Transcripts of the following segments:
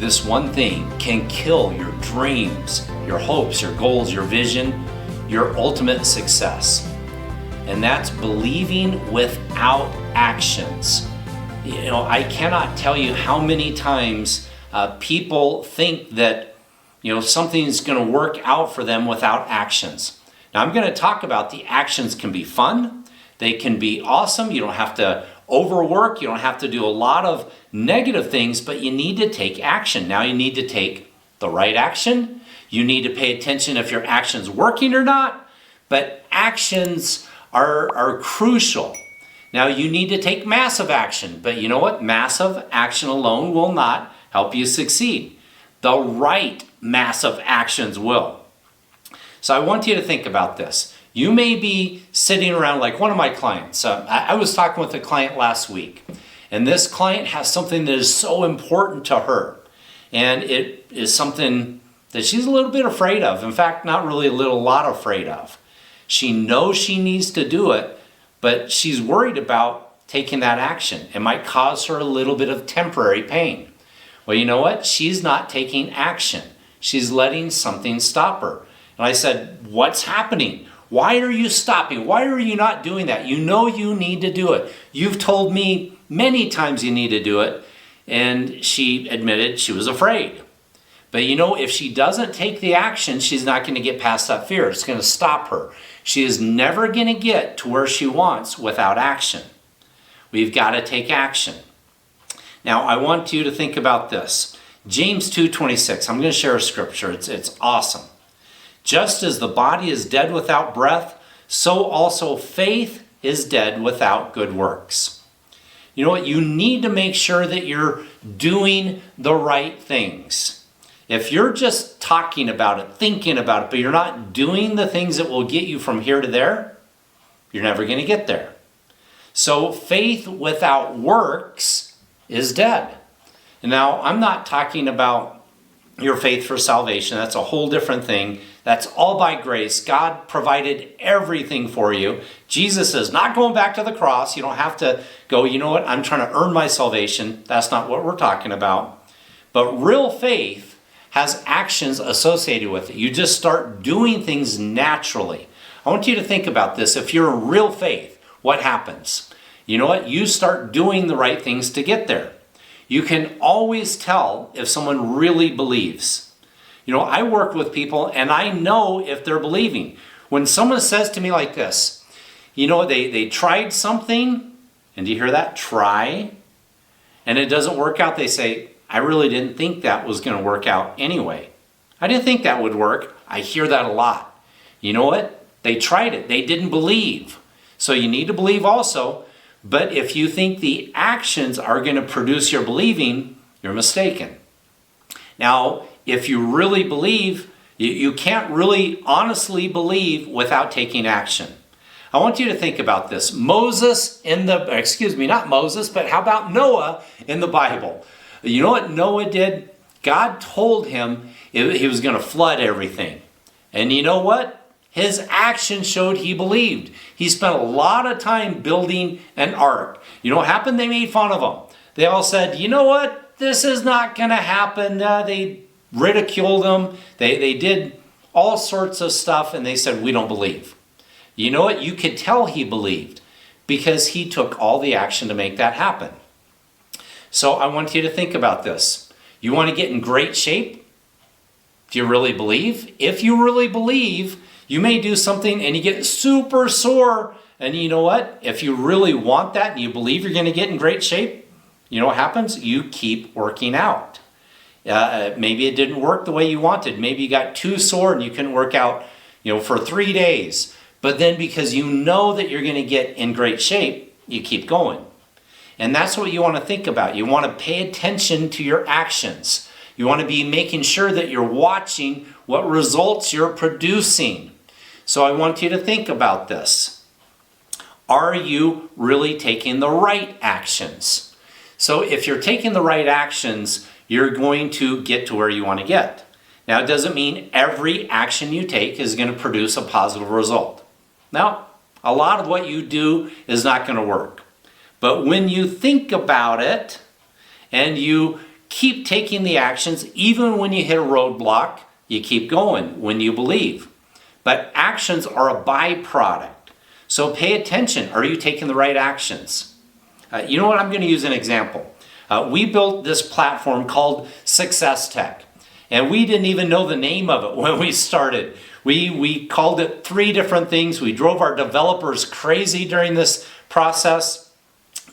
this one thing can kill your dreams, your hopes, your goals, your vision, your ultimate success. And that's believing without actions. I cannot tell you how many times people think that something's going to work out for them without actions. Now I'm going to talk about the actions can be fun, they can be awesome, you don't have to overwork, you don't have to do a lot of negative things, but you need to take action. Now you need to take the right action, you need to pay attention if your action's working or not, but actions are crucial. Now you need to take massive action, but you know what? Massive action alone will not help you succeed. The right massive actions will. So I want you to think about this. You may be sitting around like one of my clients. I was talking with a client last week, and this client has something that is so important to her. And it is something that she's a little bit afraid of. In fact, not really a lot afraid of. She knows she needs to do it, but she's worried about taking that action. It might cause her a little bit of temporary pain. Well, you know what? She's not taking action. She's letting something stop her. And I said, what's happening? Why are you stopping? Why are you not doing that? You know you need to do it. You've told me many times you need to do it. And she admitted she was afraid. But if she doesn't take the action, she's not going to get past that fear. It's going to stop her. She is never going to get to where she wants without action. We've got to take action. Now, I want you to think about this. James 2:26. I'm going to share a scripture. It's awesome. Just as the body is dead without breath, so also faith is dead without good works. You know what? You need to make sure that you're doing the right things. If you're just talking about it, thinking about it, but you're not doing the things that will get you from here to there, you're never going to get there. So faith without works is dead. And now, I'm not talking about your faith for salvation. That's a whole different thing. That's all by grace. God provided everything for you. Jesus is not going back to the cross. You don't have to go, you know what, I'm trying to earn my salvation. That's not what we're talking about. But real faith has actions associated with it. You just start doing things naturally. I want you to think about this. If you're in real faith, what happens? You know what? You start doing the right things to get there. You can always tell if someone really believes. I work with people and I know if they're believing. When someone says to me like this, they tried something, and do you hear that? Try, and it doesn't work out, they say, I really didn't think that was going to work out anyway. I didn't think that would work. I hear that a lot. You know what? They tried it. They didn't believe. So you need to believe also. But if you think the actions are going to produce your believing, you're mistaken. Now, if you really believe, you can't really honestly believe without taking action. I want you to think about this. Not Moses, but how about Noah in the Bible? You know what Noah did? God told him he was going to flood everything. And you know what? His action showed he believed. He spent a lot of time building an ark. You know what happened? They made fun of him. They all said, you know what? This is not going to happen. They ridiculed him. They did all sorts of stuff, and they said, we don't believe. You know what? You could tell he believed because he took all the action to make that happen. So I want you to think about this. You want to get in great shape? Do you really believe? If you really believe, you may do something and you get super sore. And you know what? If you really want that and you believe you're going to get in great shape, you know what happens? You keep working out. Maybe it didn't work the way you wanted. Maybe you got too sore and you couldn't work out, for 3 days. But then because you know that you're going to get in great shape, you keep going. And that's what you want to think about. You want to pay attention to your actions. You want to be making sure that you're watching what results you're producing. So I want you to think about this. Are you really taking the right actions? So if you're taking the right actions, you're going to get to where you want to get. Now, it doesn't mean every action you take is going to produce a positive result. Now, a lot of what you do is not going to work. But when you think about it and you keep taking the actions. Even when you hit a roadblock, you keep going when you believe. But actions are a byproduct. So pay attention. Are you taking the right actions? You know what? I'm going to use an example. We built this platform called SuccessTek. And we didn't even know the name of it when we started. We called it 3 different things. We drove our developers crazy during this process.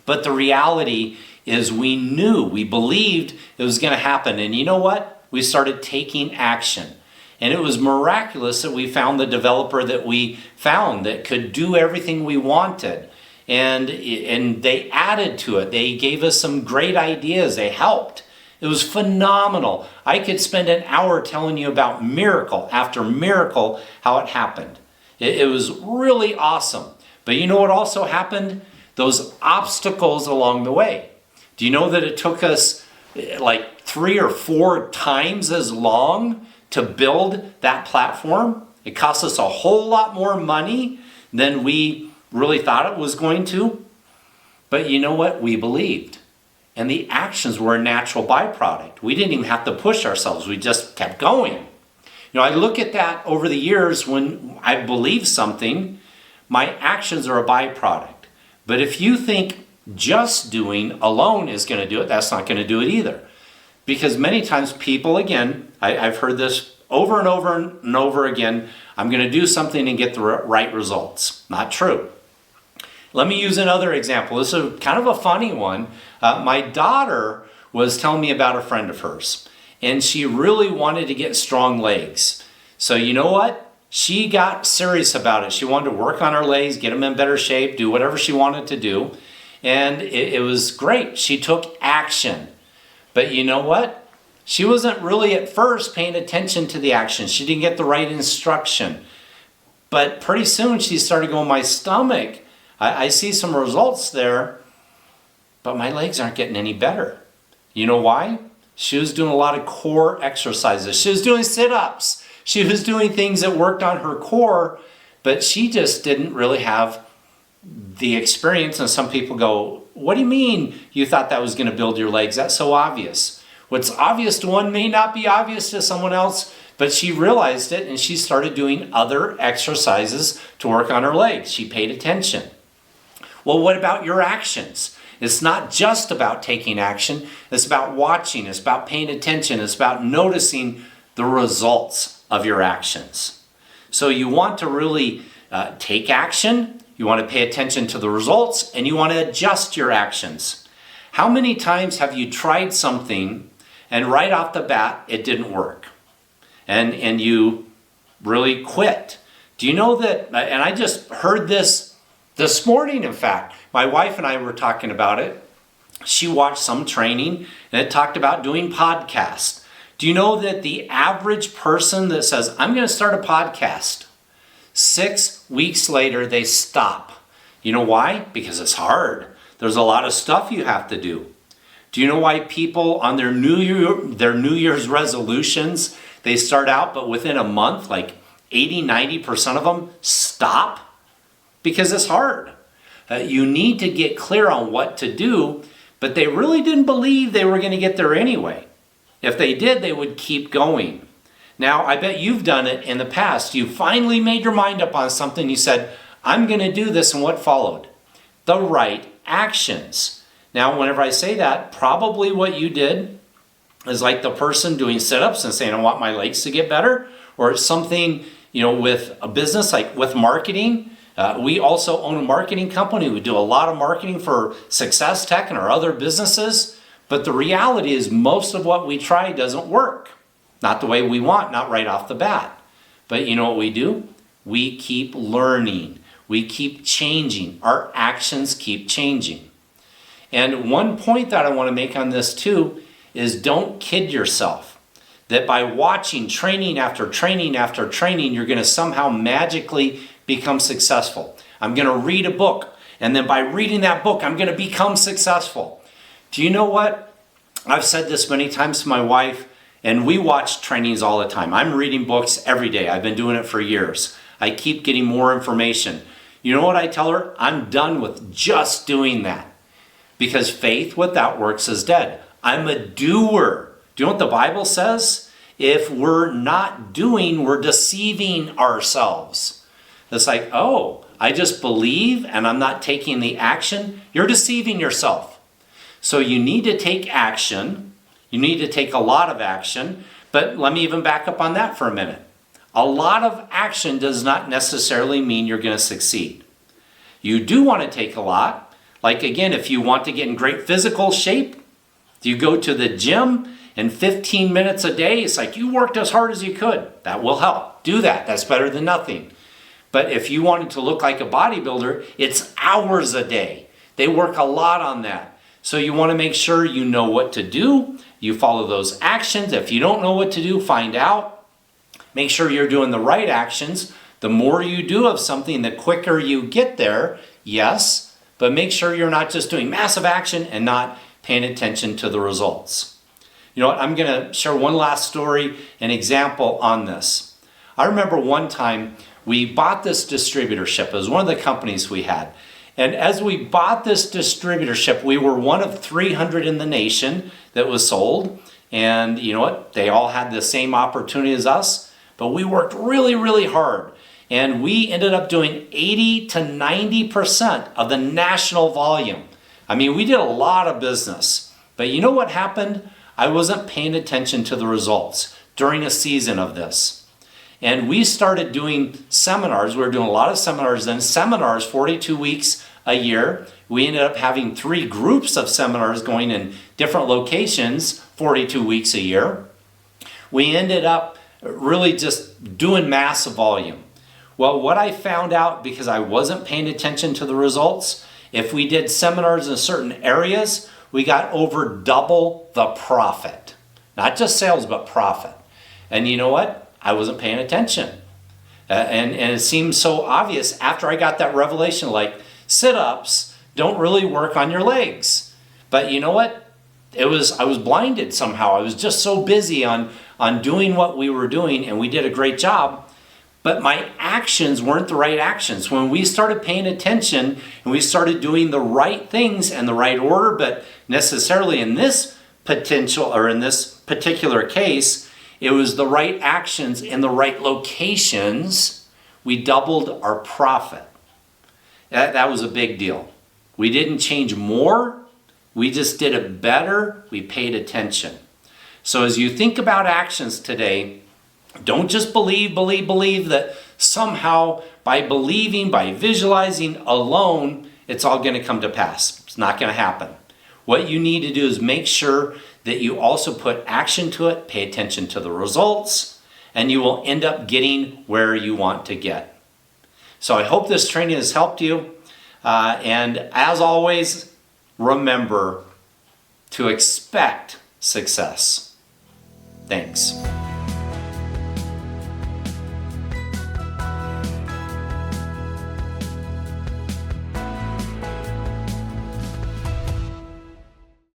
But the reality is we believed it was going to happen. And you know what? We started taking action. And it was miraculous that we found the developer that we found that could do everything we wanted. And they added to it. They gave us some great ideas. They helped. It was phenomenal. I could spend an hour telling you about miracle after miracle, how it happened. It was really awesome. But you know what also happened? Those obstacles along the way. Do you know that it took us like 3 or 4 times as long to build that platform? It cost us a whole lot more money than we really thought it was going to. But you know what? We believed. And the actions were a natural byproduct. We didn't even have to push ourselves. We just kept going. You know, I look at that over the years when I believe something, my actions are a byproduct. But if you think just doing alone is going to do it, that's not going to do it either. Because many times people, again, I've heard this over and over and over again, I'm going to do something and get the right results. Not true. Let me use another example. This is kind of a funny one. My daughter was telling me about a friend of hers, and she really wanted to get strong legs. So you know what? She got serious about it. She wanted to work on her legs, get them in better shape, do whatever she wanted to do. And it was great. She took action. But you know what? She wasn't really at first paying attention to the action. She didn't get the right instruction. But pretty soon she started going, my stomach, I see some results there, but my legs aren't getting any better. You know why? She was doing a lot of core exercises. She was doing sit-ups. She was doing things that worked on her core, but she just didn't really have the experience. And some people go, what do you mean you thought that was going to build your legs? That's so obvious. What's obvious to one may not be obvious to someone else, but she realized it and she started doing other exercises to work on her legs. She paid attention. Well, what about your actions? It's not just about taking action. It's about watching. It's about paying attention. It's about noticing the results of your actions. So you want to really take action. You want to pay attention to the results, and you want to adjust your actions. How many times have you tried something and right off the bat it didn't work? And you really quit. Do you know that, and I just heard this morning, in fact. My wife and I were talking about it. She watched some training and it talked about doing podcasts. Do you know that the average person that says, I'm going to start a podcast, 6 weeks later they stop. You know why? Because it's hard. There's a lot of stuff you have to do. Do you know why people on their New Year's resolutions, they start out, but within a month, like 80-90% of them stop? Because it's hard. You need to get clear on what to do, but they really didn't believe they were going to get there anyway. If they did, they would keep going. Now, I bet you've done it in the past. You finally made your mind up on something. You said, I'm going to do this, and what followed? The right actions. Now, whenever I say that, probably what you did is like the person doing sit-ups and saying, I want my legs to get better, or it's something, with a business, like with marketing. We also own a marketing company. We do a lot of marketing for SuccessTek and our other businesses. But the reality is most of what we try doesn't work. Not the way we want, not right off the bat. But you know what we do? We keep learning. We keep changing. Our actions keep changing. And one point that I want to make on this too is don't kid yourself that by watching training after training after training, you're going to somehow magically become successful. I'm going to read a book, and then by reading that book, I'm going to become successful. Do you know what? I've said this many times to my wife, and we watch trainings all the time. I'm reading books every day. I've been doing it for years. I keep getting more information. You know what I tell her? I'm done with just doing that. Because faith without works is dead. I'm a doer. Do you know what the Bible says? If we're not doing, we're deceiving ourselves. It's like, oh, I just believe and I'm not taking the action. You're deceiving yourself. So you need to take action. You need to take a lot of action. But let me even back up on that for a minute. A lot of action does not necessarily mean you're going to succeed. You do want to take a lot. Like again, if you want to get in great physical shape, you go to the gym and 15 minutes a day, it's like you worked as hard as you could. That will help. Do that. That's better than nothing. But if you wanted to look like a bodybuilder, it's hours a day. They work a lot on that. So you want to make sure you know what to do. You follow those actions. If you don't know what to do, find out. Make sure you're doing the right actions. The more you do of something, the quicker you get there, yes. But make sure you're not just doing massive action and not paying attention to the results. You know what? I'm going to share one last story, an example on this. I remember one time we bought this distributorship. It was one of the companies we had. And as we bought this distributorship, we were one of 300 in the nation that was sold. And you know what? They all had the same opportunity as us. But we worked really, really hard. And we ended up doing 80 to 90% of the national volume. I mean, we did a lot of business. But you know what happened? I wasn't paying attention to the results during a season of this. And we started doing seminars. We were doing a lot of seminars then. Seminars, 42 weeks a year. We ended up having 3 groups of seminars going in different locations, 42 weeks a year. We ended up really just doing massive volume. Well, what I found out, because I wasn't paying attention to the results, if we did seminars in certain areas, we got over double the profit. Not just sales, but profit. And you know what? I wasn't paying attention. And it seemed so obvious after I got that revelation, like sit-ups don't really work on your legs. But you know what? I was blinded somehow. I was just so busy on doing what we were doing, and we did a great job. But my actions weren't the right actions. When we started paying attention and we started doing the right things in the right order, but necessarily in this particular case, it was the right actions in the right locations, we doubled our profit. That was a big deal. We didn't change more. We just did it better. We paid attention. So as you think about actions today, don't just believe that somehow by believing, by visualizing alone, it's all going to come to pass. It's not going to happen. What you need to do is make sure that you also put action to it, pay attention to the results, and you will end up getting where you want to get. So I hope this training has helped you. And as always, remember to expect success. Thanks.